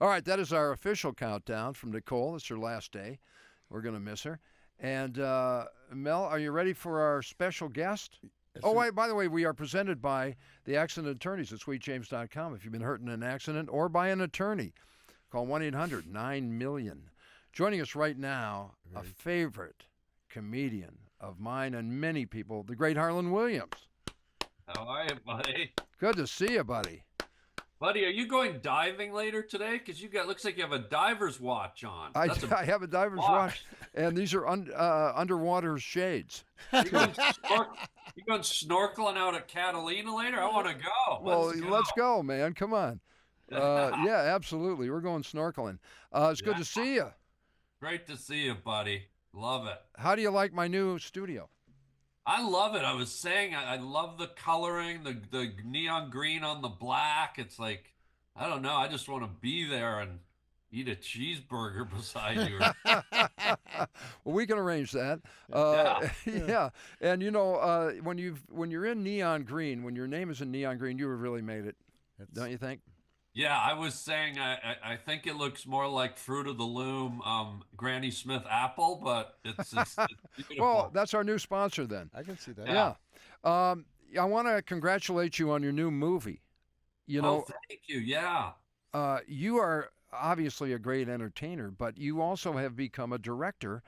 All right, that is our official countdown from Nicole. It's her last day. We're going to miss her. And Mel, are you ready for our special guest? Oh, wait, by the way, we are presented by the accident attorneys at sweetjames.com. If you've been hurt in an accident or by an attorney, call 1-800-9-MILLION. Joining us right now, a favorite comedian of mine and many people, the great Harland Williams. How are you, buddy? Good to see you, buddy. Buddy, are you going diving later today? Because looks like you have a diver's watch on. I have a diver's watch, and these are underwater shades. You going snorkeling out at Catalina later? I want to go. Let's go, man. Come on. Yeah, absolutely. We're going snorkeling. It's good to see you. Great to see you, buddy. Love it. How do you like my new studio? I love it. I was saying I love the coloring, the neon green on the black. It's like, I don't know. I just want to be there and eat a cheeseburger beside you. Well, we can arrange that. Yeah. And when you're in neon green, when your name is in neon green, you have really made it, don't you think? Yeah, I was saying I think it looks more like Fruit of the Loom, Granny Smith apple, but it's beautiful. Well, that's our new sponsor then. I can see that. Yeah. I want to congratulate you on your new movie. Thank you. Yeah. You are obviously a great entertainer, but you also have become a director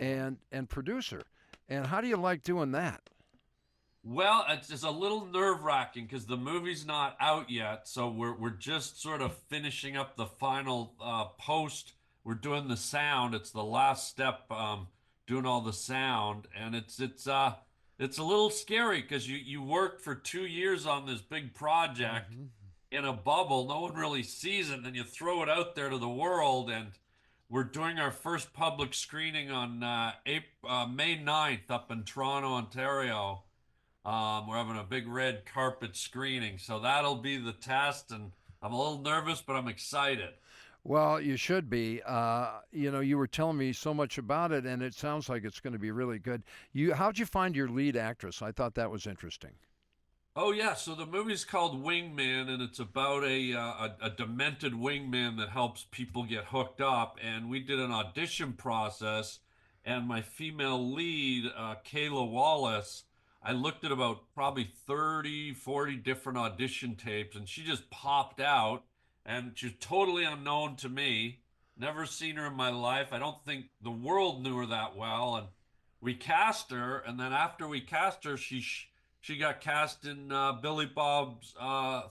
and producer. And how do you like doing that? Well, it's a little nerve-wracking because the movie's not out yet, so we're just sort of finishing up the final post. We're doing the sound. It's the last step, doing all the sound, and it's a little scary because you worked for 2 years on this big project in a bubble. No one really sees it, and then you throw it out there to the world, and we're doing our first public screening on May 9th up in Toronto, Ontario. We're having a big red carpet screening, so that'll be the test, and I'm a little nervous, but I'm excited. Well, you should be. You were telling me so much about it, and it sounds like it's going to be really good. How'd you find your lead actress? I thought that was interesting. Oh yeah, so the movie's called Wingman, and it's about a demented wingman that helps people get hooked up. And we did an audition process, and my female lead, Kayla Wallace, I looked at about probably 30, 40 different audition tapes, and she just popped out, and she's totally unknown to me. Never seen her in my life. I don't think the world knew her that well, and we cast her, and then after we cast her, she got cast in Billy Bob's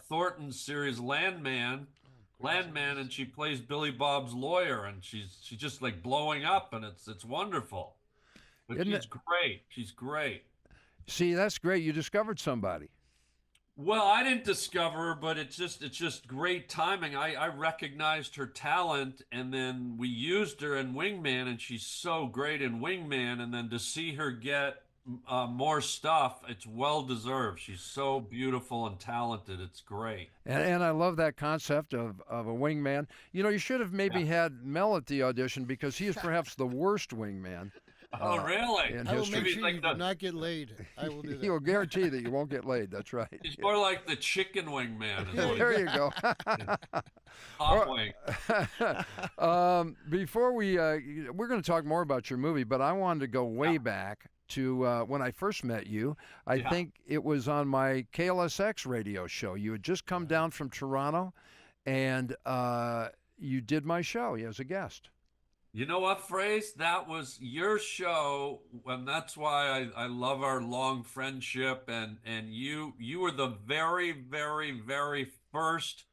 Thornton's series Landman, and she plays Billy Bob's lawyer, and she's just like blowing up, and it's wonderful. But great. She's great. See, that's great. You discovered somebody. Well, I didn't discover her, but it's just great timing. I recognized her talent, and then we used her in Wingman, and she's so great in Wingman. And then to see her get more stuff, it's well deserved. She's so beautiful and talented. It's great. And I love that concept of a wingman. You should have maybe had Mel at the audition because he is perhaps the worst wingman. Oh, really? I will make sure you do not get laid. I will do that. He'll guarantee that you won't get laid. That's right. He's more like the chicken wing man. There you go. Hot wing. Before we're going to talk more about your movie, but I wanted to go way back to when I first met you. I think it was on my KLSX radio show. You had just come down from Toronto, and you did my show as a guest. You know what, Fraze? That was your show, and that's why I love our long friendship. And you were the very, very, very first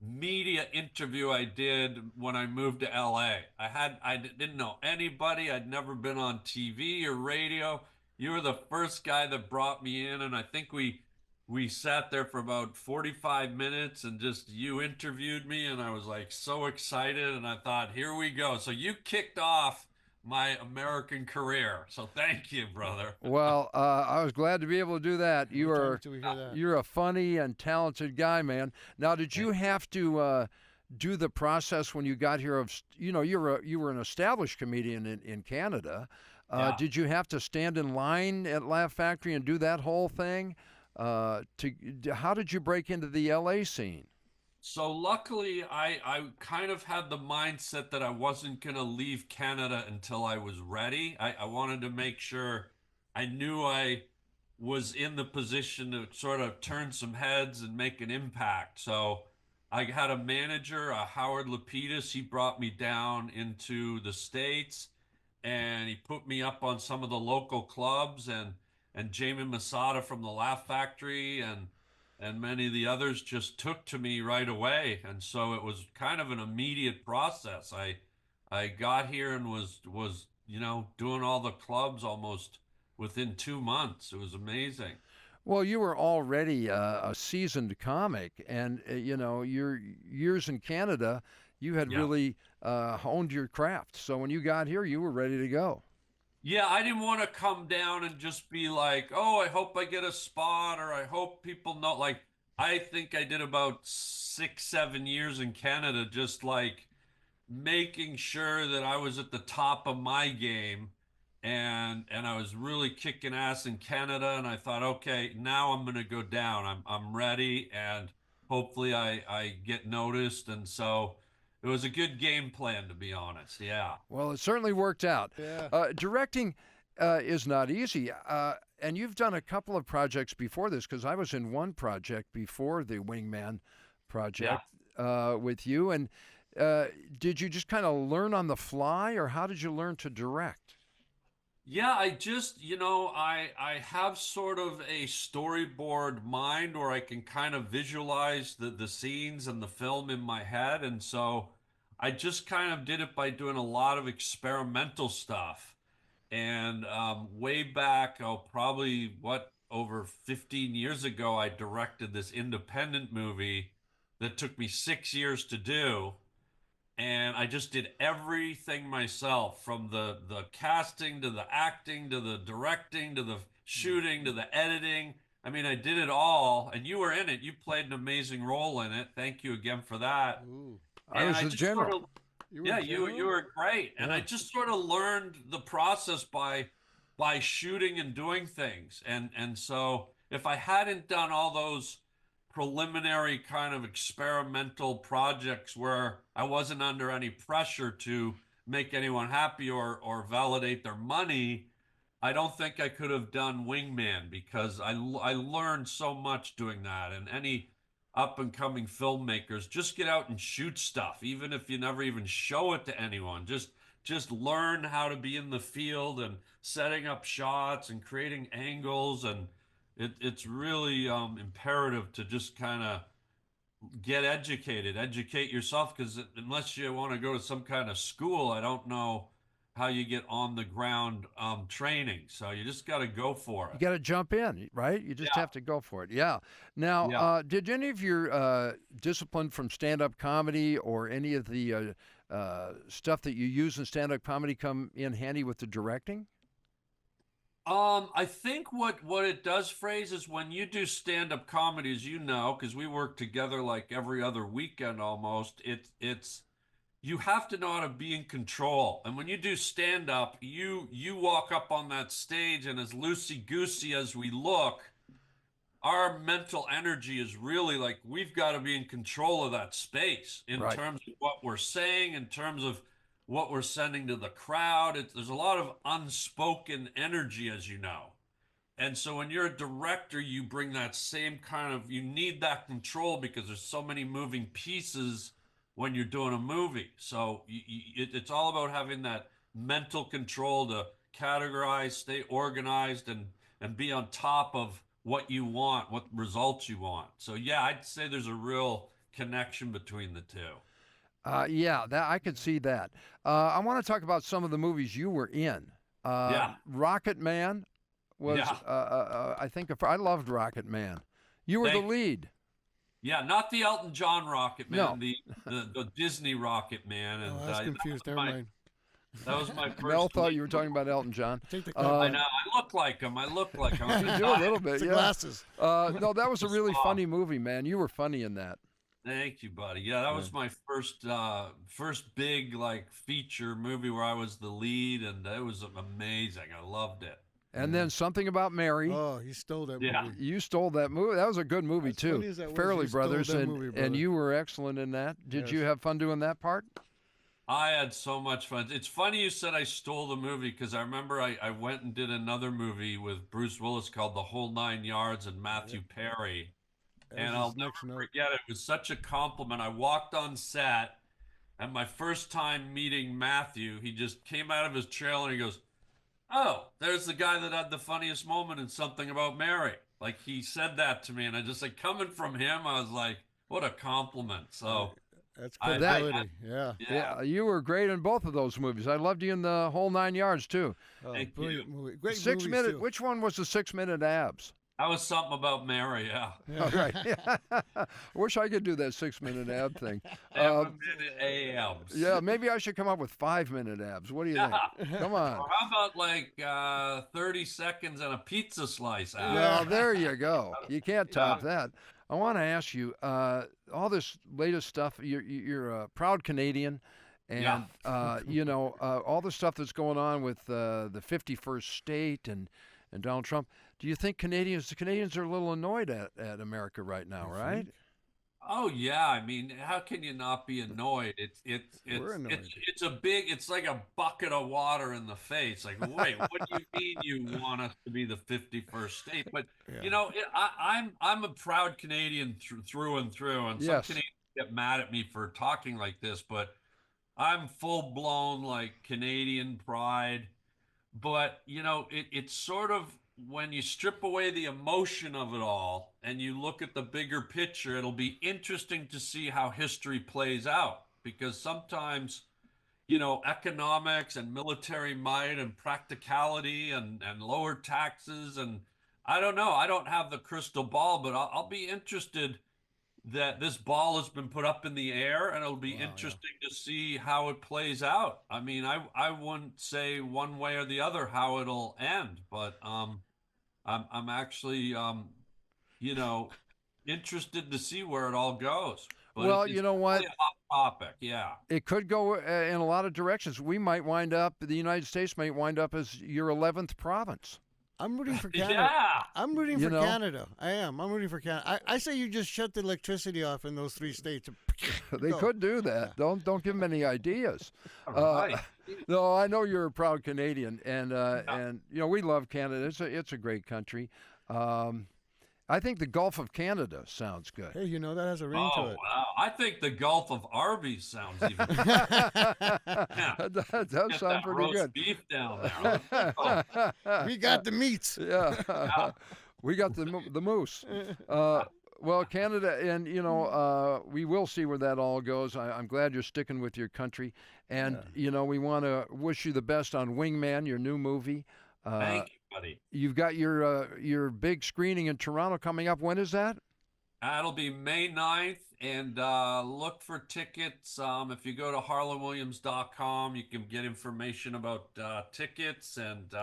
media interview I did when I moved to LA. I didn't know anybody. I'd never been on TV or radio. You were the first guy that brought me in, and I think we sat there for about 45 minutes and just you interviewed me, and I was like so excited, and I thought, here we go. So you kicked off my American career. So thank you, brother. Well, I was glad to be able to do that. You're a funny and talented guy, man. Now, did you have to do the process when you got here of, you were an established comedian in Canada. Did you have to stand in line at Laugh Factory and do that whole thing? How did you break into the LA scene? So luckily, I kind of had the mindset that I wasn't going to leave Canada until I was ready. I wanted to make sure I knew I was in the position to sort of turn some heads and make an impact. So I had a manager, Howard Lapidus. He brought me down into the States and he put me up on some of the local clubs, and Jamie Masada from the Laugh Factory and many of the others just took to me right away. And so it was kind of an immediate process. I got here and was doing all the clubs almost within 2 months. It was amazing. Well, you were already a seasoned comic, and your years in Canada, you had really honed your craft. So when you got here, you were ready to go. Yeah, I didn't want to come down and just be like, oh, I hope I get a spot, or I hope people know. Like, I think I did about 6, 7 years in Canada, just like making sure that I was at the top of my game, and I was really kicking ass in Canada. And I thought, okay, now I'm gonna go down. I'm ready, and hopefully I get noticed. And so it was a good game plan, to be honest. Yeah. Well, it certainly worked out. Yeah. Directing is not easy. And you've done a couple of projects before this, because I was in one project before the Wingman project with you. And did you just kind of learn on the fly, or how did you learn to direct? Yeah, I just, I have sort of a storyboard mind where I can kind of visualize the scenes and the film in my head. And so I just kind of did it by doing a lot of experimental stuff. And way back, probably over 15 years ago, I directed this independent movie that took me 6 years to do. And I just did everything myself, from the casting to the acting to the directing to the shooting to the editing. I mean, I did it all, and you were in it. You played an amazing role in it. Thank you again for that. Ooh. I was the general. You were great, and I just sort of learned the process by shooting and doing things, and so if I hadn't done all those preliminary kind of experimental projects where I wasn't under any pressure to make anyone happy or validate their money, I don't think I could have done Wingman, because I learned so much doing that. And any up and coming filmmakers, just get out and shoot stuff, even if you never even show it to anyone. Just learn how to be in the field and setting up shots and creating angles. And it's really imperative to just kind of get educated, educate yourself, because unless you want to go to some kind of school, I don't know how you get on the ground training. So you just got to go for it. You got to jump in, right? You just have to go for it. Yeah. Now, did any of your discipline from stand-up comedy or any of the stuff that you use in stand-up comedy come in handy with the directing? I think what it does, Fraze, is when you do stand-up comedy, as you know, because we work together like every other weekend almost, it's you have to know how to be in control. And when you do stand-up, you walk up on that stage, and as loosey-goosey as we look, our mental energy is really like, we've got to be in control of that space in terms of what we're saying, in terms of what we're sending to the crowd. There's a lot of unspoken energy, as you know. And so when you're a director, you bring that same kind of, you need that control, because there's so many moving pieces when you're doing a movie. So it's all about having that mental control to categorize, stay organized, and be on top of what you want, what results you want. So yeah, I'd say there's a real connection between the two. I could see that. I want to talk about some of the movies you were in. Rocket Man was, I think, I loved Rocket Man. You were the lead. Yeah, not the Elton John Rocket Man, the Disney Rocket Man. And I was confused. Never mind. That was my first. Mel thought you were talking about Elton John. I know. I look like him. You do a little bit, yeah. Glasses. No, that was a really funny movie, man. You were funny in that. Thank you, buddy. Yeah, that was my first big feature movie where I was the lead, and it was amazing. I loved it. And then Something About Mary. Oh, he stole that movie. You stole that movie. That was a good movie, As too. funny as that was, Fairly you stole Brothers, that and, movie, brother. and you were excellent in that. Did you have fun doing that part? I had so much fun. It's funny you said I stole the movie because I remember I went and did another movie with Bruce Willis called The Whole Nine Yards and Matthew Perry. And I'll never forget it. It was such a compliment. I walked on set, and my first time meeting Matthew, he just came out of his trailer and he goes, "Oh, there's the guy that had the funniest moment in Something About Mary." Like, he said that to me, and I just, like, coming from him, I was like, what a compliment. So that's credibility. Yeah, you were great in both of those movies. I loved you in The Whole 9 Yards, too. Brilliant movie. Great 6 movies, minute. too. Which one was the 6 minute abs? That was Something About Mary, All right. I wish I could do that 6 minute ab thing. 7-minute abs. Yeah, maybe I should come up with 5 minute abs. What do you think? Come on. Or how about like 30 seconds and a pizza slice abs? Well, there you go. You can't top that. I want to ask you, all this latest stuff, you're a proud Canadian, and, all the stuff that's going on with the 51st state and Donald Trump. Do you think the Canadians are a little annoyed at America right now, right? Oh yeah, I mean, how can you not be annoyed? It's like a bucket of water in the face. Like, wait, what do you mean you want us to be the 51st state? But I'm a proud Canadian through and through, and some Canadians get mad at me for talking like this, but I'm full blown like Canadian pride. But it's sort of, when you strip away the emotion of it all and you look at the bigger picture, it'll be interesting to see how history plays out, because sometimes, economics and military might and practicality and lower taxes, and I don't know, I don't have the crystal ball, but I'll be interested that this ball has been put up in the air, and it'll be interesting to see how it plays out. I mean, I wouldn't say one way or the other how it'll end, but I'm actually interested to see where it all goes. But well, you know what? Really a hot topic, yeah. It could go in a lot of directions. The United States might wind up as your 11th province. I'm rooting for Canada. Yeah. I'm rooting for Canada. I am. I'm rooting for Canada. I say you just shut the electricity off in those 3 states. They could do that. Don't give them any ideas. Right. No, I know you're a proud Canadian, and we love Canada. It's a great country. I think the Gulf of Canada sounds good. Hey, that has a ring to it. Wow. I think the Gulf of Arby's sounds even better. That does sound pretty roast good. Beef down there. We got the meats. Yeah. We got the moose. Well, Canada, and we will see where that all goes. I'm glad you're sticking with your country, and we want to wish you the best on Wingman, your new movie. Thank you, buddy. You've got your big screening in Toronto coming up. When is that? That'll be May 9th, and look for tickets. If you go to harlandwilliams.com, you can get information about tickets, and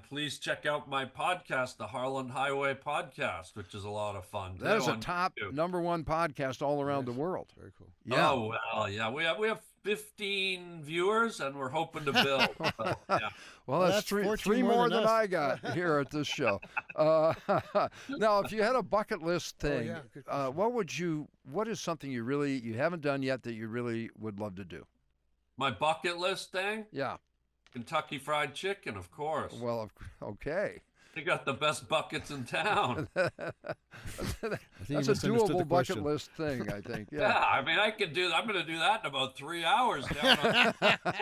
please check out my podcast, the Harland Highway Podcast, which is a lot of fun. That is a top #1 podcast all around the world. Very cool. Yeah. Oh, well, yeah. We have 15 viewers, and we're hoping to build. So, yeah. Well, that's three more than I got here at this show. Now, if you had a bucket list thing, what is something you haven't done yet that you really would love to do? My bucket list thing? Yeah. Kentucky Fried Chicken, of course. Well, okay. They got the best buckets in town. That's a doable bucket list thing, I think. Yeah. Yeah, I mean, I'm going to do that in about 3 hours down on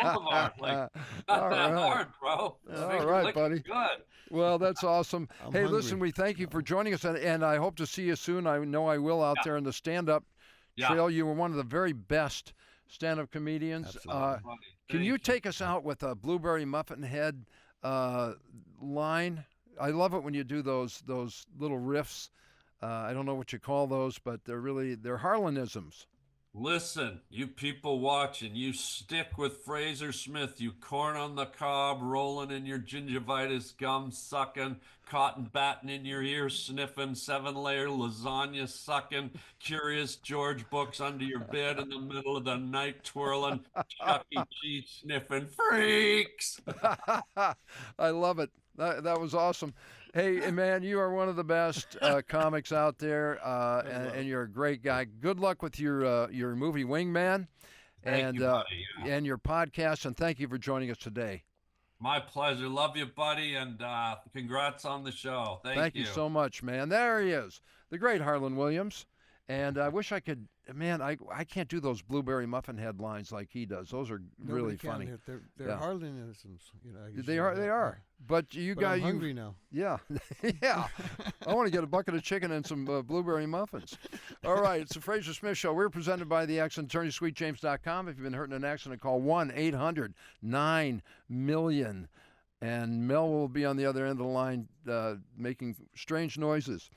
Boulevard. Like, not that hard, bro. All right, buddy. Good. Well, that's awesome. Hey, hungry. Listen, we thank you for joining us, and I hope to see you soon. I know I will out there in the stand-up trail. You were one of the very best stand-up comedians. Can you take us out with a Blueberry Muffin Head line? I love it when you do those little riffs. I don't know what you call those, but they're Harlandisms. Listen, you people watching, you stick with Frazer Smith, you corn on the cob, rolling in your gingivitis gum sucking, cotton batting in your ear sniffing, 7-layer lasagna sucking, Curious George books under your bed in the middle of the night twirling, Chuck E. Cheese sniffing, freaks! I love it. That was awesome. Hey, man, you are one of the best comics out there, and you're a great guy. Good luck with your movie Wingman, Thank you, buddy. Yeah. and your podcast. And thank you for joining us today. My pleasure. Love you, buddy, and congrats on the show. Thank you so much, man. There he is, the great Harland Williams. And I wish I could, man, I can't do those blueberry muffin headlines like he does. Those are really funny. They're Harlandisms, you know. They are. But I'm hungry now. Yeah, yeah. I want to get a bucket of chicken and some blueberry muffins. All right, it's the Frazer Smith Show. We're presented by the accident attorney, sweetjames.com. If you've been hurt in an accident, call 1-800-9-million. And Mel will be on the other end of the line making strange noises.